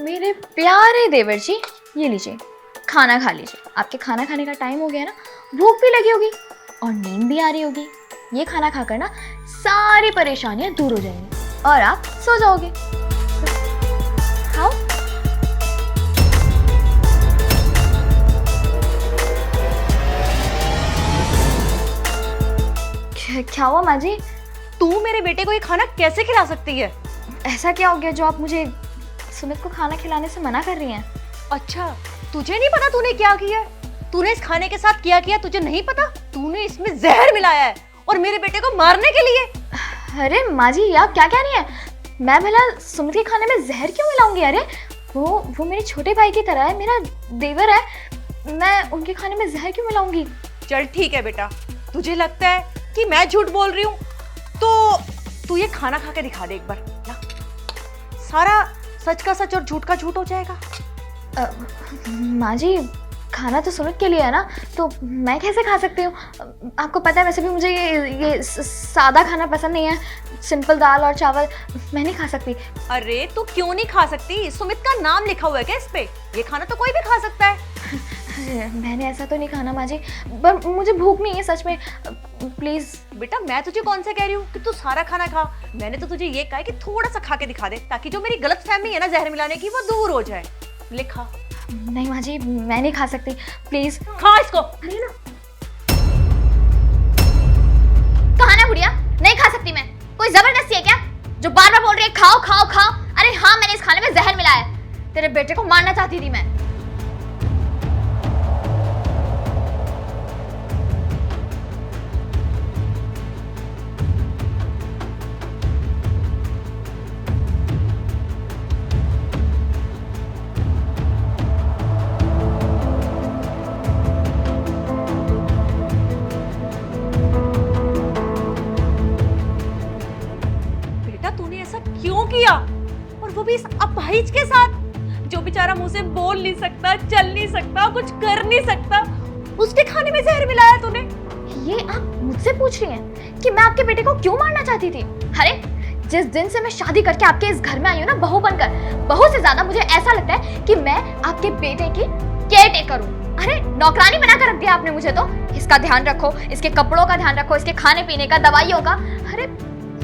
मेरे प्यारे देवर जी, ये लीजिए खाना खा लीजिए। आपके खाना खाने का टाइम हो गया ना, भूख भी लगी होगी और नींद भी आ रही होगी। ये खाना खाकर ना सारी परेशानियां दूर हो जाएंगी और आप सो जाओगे। खाओ। क्या हुआ माँ जी? तू मेरे बेटे को ये खाना कैसे खिला सकती है? ऐसा क्या हो गया जो आप मुझे सुमित को खाना खिलाने से मना कर रही हैं? अच्छा, तुझे नहीं पता तूने क्या किया है? तूने इस खाने के साथ क्या किया तुझे नहीं पता? तूने इसमें जहर मिलाया है और मेरे बेटे को मारने के लिए। अरे माँ जी, आप क्या कह रही हैं? मैं भला सुमित के खाने में जहर क्यों मिलाऊंगी? अरे वो मेरे छोटे भाई की तरह है, मेरा देवर है, मैं उनके खाने में जहर क्यों मिलाऊंगी? चल ठीक है बेटा, तुझे लगता है कि मैं झूठ बोल रही हूँ तो तू ये खाना खा के दिखा दे एक बार ना। सारा सच का सच और झूठ का झूठ हो जाएगा। माँ जी, खाना तो सुमित के लिए है ना, तो मैं कैसे खा सकती हूँ? आपको पता है वैसे भी मुझे ये सादा खाना पसंद नहीं है, सिंपल दाल और चावल मैं नहीं खा सकती। अरे तू क्यों नहीं खा सकती? सुमित का नाम लिखा हुआ है क्या इस पे? ये खाना तो कोई भी खा सकता है। मैंने ऐसा तो नहीं खाना माँ जी, पर मुझे भूख नहीं है सच में, प्लीज। बेटा मैं तुझे कौन सा कह रही हूँ कि तू सारा खाना खा। मैंने तो तुझे ये कहा है कि थोड़ा सा खा के दिखा दे ताकि जो मेरी गलतफहमी है ना जहर मिलाने की वो दूर हो जाए। लिखा। नहीं माँ जी, मैं नहीं खा सकती, प्लीज। खा इसको। अरे ना, कहा ना बुढ़िया, नहीं खा सकती मैं। कोई जबरदस्ती है क्या जो बार बार बोल रही है खाओ खाओ खाओ? अरे हाँ, मैंने इस खाने में जहर मिलाया है। तेरे बेटे को मारना चाहती थी मैं। बेटा तूने ऐसा क्यों किया, और वो भी इस अपाहिज के साथ जो बेचारा मुंह से बोल नहीं सकता, चल नहीं सकता, कुछ कर नहीं सकता, उसके खाने में जहर मिलाया तूने। ये आप मुझसे पूछ रही हैं कि मैं आपके बेटे को क्यों मारना चाहती थी? अरे जिस दिन से मैं शादी करके आपके इस घर में आई हूँ ना बहू बनकर, बहू से ज्यादा मुझे ऐसा लगता है कि मैं आपके बेटे की केयर टेकर हूँ। अरे नौकरानी बना कर रख दिया आपने मुझे। तो इसका ध्यान रखो, इसके कपड़ों का ध्यान रखो, इसके खाने पीने का, दवाइयों का। अरे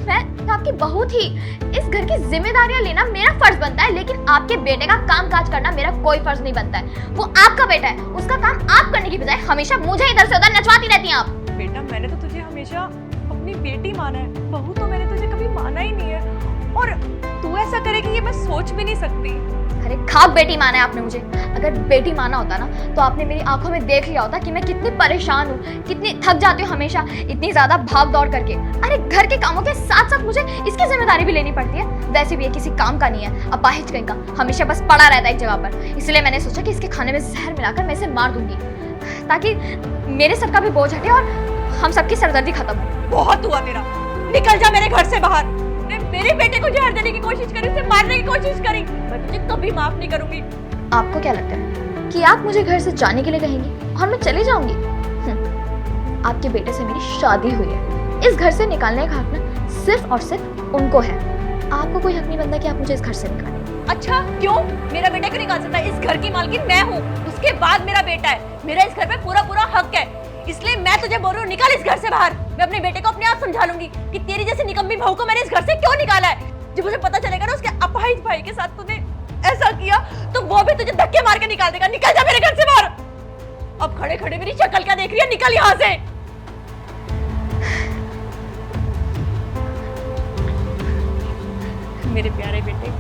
मैं आपकी बहू थी, इस घर की जिम्मेदारियां लेना मेरा फर्ज बनता है, लेकिन आपके बेटे का काम काज करना मेरा कोई फर्ज नहीं बनता है। वो आपका बेटा है, उसका काम आप करने की बजाय हमेशा मुझे इधर से उधर नचवाती रहती हैं आप। बेटा मैंने तो तुझे हमेशा अपनी बेटी माना है, बहू तो मैंने तुझे कभी माना ही नहीं है, और तू ऐसा करेगी ये मैं सोच भी नहीं सकती। अरे खाक बेटी माना है आपने मुझे। अगर बेटी माना होता ना तो आपने मेरी आंखों में देख लिया होता कि मैं कितनी परेशान हूँ, कितनी थक जाती हूँ हमेशा इतनी ज्यादा भाग दौड़ करके। अरे घर के कामों के साथ साथ मुझे इसकी जिम्मेदारी भी लेनी पड़ती है। वैसे भी ये किसी काम का नहीं है, अपाहिज कहीं का, हमेशा बस पड़ा रहता है एक जगह पर। इसलिए मैंने सोचा कि इसके खाने में जहर मिलाकर मैं इसे मार दूंगी ताकि मेरे सर का भी बोझ हटे और हम सबकी सरदर्दी खत्म हो। बहुत हुआ तेरा, निकल जा मेरे घर से बाहर। मेरे बेटे को जहर देने की कोशिश करी, उसे मारने की कोशिश करी, मैं तुझे कभी माफ नहीं करूंगी। आपको क्या लगता है कि आप मुझे घर से जाने के लिए कहेंगी और मैं चली जाऊंगी? आपके बेटे से मेरी शादी हुई है, इस घर से निकालने का हक ना सिर्फ और सिर्फ उनको है। आपको कोई हक नहीं बनता कि आप मुझे इस घर से निकालें। अच्छा क्यों? मेरा बेटा क्यों निकाल सकता है? इस घर की मालकिन मैं हूँ, उसके बाद मेरा बेटा है, मेरा इस घर पे पूरा पूरा हक है, इसलिए मैं तुझे बोल रही हूँ निकाल इस घर से बाहर। मैं अपने बेटे को अपने आप समझा लूंगी कि तेरी जैसी निकम्मी बहू को मैंने इस घर से क्यों निकाला है। जब मुझे पता चलेगा ना उसके अपाहिज भाई के साथ तूने ऐसा किया तो वो भी तुझे धक्के मार के निकाल देगा। निकल जा मेरे घर से बाहर। अब खड़े खड़े मेरी शक्ल क्या देख रही है? निकल यहाँ से। मेरे प्यारे बेटे,